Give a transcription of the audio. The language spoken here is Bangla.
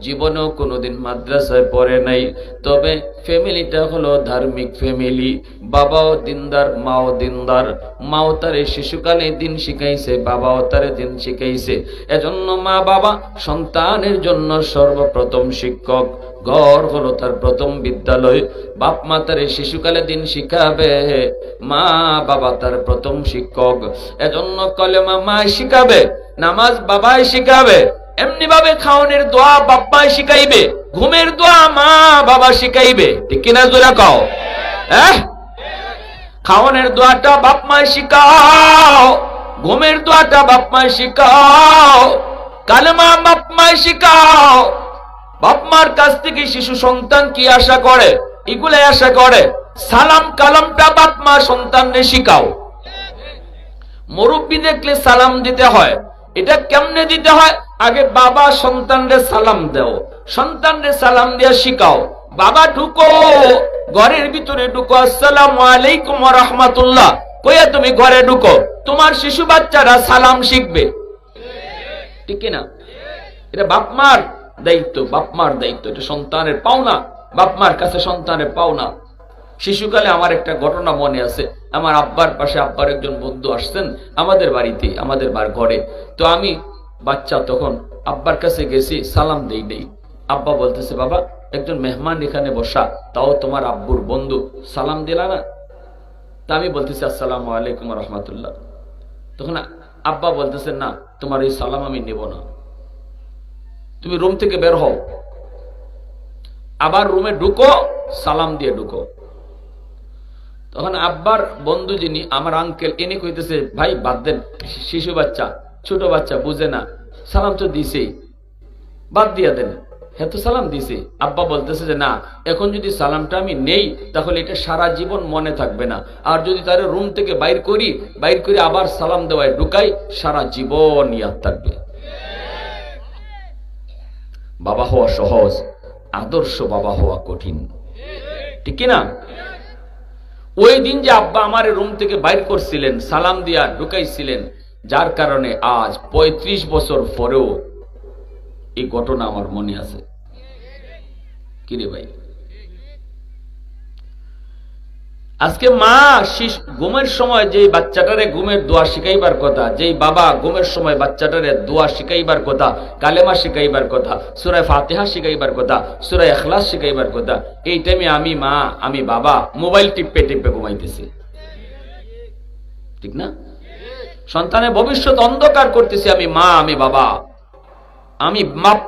জীবনেও কোনোদিন মাদ্রাসায় পড়ে নাই, তবে ফ্যামিলিটা হলো ধার্মিক ফ্যামিলি। বাবাও দিনদার, মাও দিনদার। মাও তারে শিশুকালে দিন শিখাইছে, বাবাও তারে দিন শিখাইছে। এজন্য মা বাবা সন্তানের জন্য সর্বপ্রথম শিক্ষক। ঘর হলো তার প্রথম বিদ্যালয়। বাপ মা তারে শিশুকালে দিন শিখাবে, মা বাবা তার প্রথম শিক্ষক। এজন্য কলেমা মা শিখাবে, নামাজ বাবাই শিখাবে। এমনি ভাবে খাওয়ানোর দোয়া বাপ মা শিখাইবে, ঘুমের দোয়া মা বাবা শিখাইবে। ঠিক কিনা জোরা কও? খাওয়ানোর দোয়াটা বাপ মা শিখাও, ঘুমের দোয়াটা বাপ মা শিখাও, কালেমা বাপ মা শিখাও। বাপ মার কাছ থেকে শিশু সন্তান কি আশা করে? এগুলাই আশা করে। সালাম কালামটা বাপ মা সন্তানকে শিখাও। মুরব্বি দেখলে সালাম দিতে হয়। এটা কেমনে দিতে হয়? আগে বাবা সন্তানরে সালাম দাও, সন্তানরে সালাম দিয়া শিখাও। বাবা ঢুকো, ঘরের ভিতরে ঢুকো, আসসালামু আলাইকুম ওয়া রাহমাতুল্লাহ কইয়া তুমি ঘরে ঢুকো। তোমার শিশু বাচ্চারা সালাম শিখবে। ঠিক না? এটা বাপ মার দায়িত্ব, বাপ মার দায়িত্ব। এটা সন্তানের পাওনা, বাপ মার কাছে সন্তানের পাওনা। শিশুকালে আমার একটা ঘটনা মনে আছে। আমার আব্বার পাশে আব্বার একজন বন্ধু আসছেন আমাদের বাড়িতে, আমাদের ঘরে। তো আমি বাচ্চা তখন আব্বার কাছে গেছি, সালাম দেই নেই। আব্বা বলতেছে, বাবা একজন মেহমান এখানে বসা, তাও তোমার আব্বুর বন্ধু, সালাম দিলা না? তা আমি বলতেছি আসসালামু আলাইকুম ওয়া রাহমাতুল্লাহ। তখন আব্বা বলতেছে, না তোমার এই সালাম আমি নেব না, তুমি রুম থেকে বের হও, আবার রুমে ঢুকো, সালাম দিয়ে ঢুকো। তখন আব্বার বন্ধু যিনি আমার আঙ্কেল, ইনি কইতেছে, ভাই বাদ দেন, শিশু বাচ্চা, ছোট বাচ্চা, বুঝে না, সালাম তো দিছে, বাদ দিয়া দেন, হ্যাঁ তো সালাম দিছে। আব্বা বলতেছে যে না, এখন যদি সালামটা আমি নেই তাহলে এটা সারা জীবন মনে থাকবে না, আর যদি তার রুম থেকে বাইর করে আবার সালাম দেওয়ায় ঢুকাই, সারা জীবন ইয়াদ থাকবে। বাবা হওয়া সহজ, আদর্শ বাবা হওয়া কঠিন। ঠিক কিনা? ওই দিন যে আব্বা আমার রুম থেকে বাইর করছিলেন, সালাম দিয়া ঢুকাইছিলেন, যার কারণে আজ 35 বছর পরেও এই ঘটনা আমার মনে আছে। কিরে ভাই, আজকে মা ঘুমের সময় যে বাচ্চাটারে ঘুমের দোয়া শিখাইবার কথা, যেই বাবা ঘুমের সময় বাচ্চাটারে দোয়া শিখাইবার কথা, কালেমা শিখাইবার কথা, সূরা ফাতিহা শিখাইবার কথা, সূরা ইখলাস শিখাইবার কথা, এই টাইমে আমি মা, আমি বাবা মোবাইল টিপে ঘুমাইতেছি। ঠিক না? সন্তানের ভবিষ্যৎ অন্ধকার করতেছি আমি মা, আমি বাবা, আমি বাপ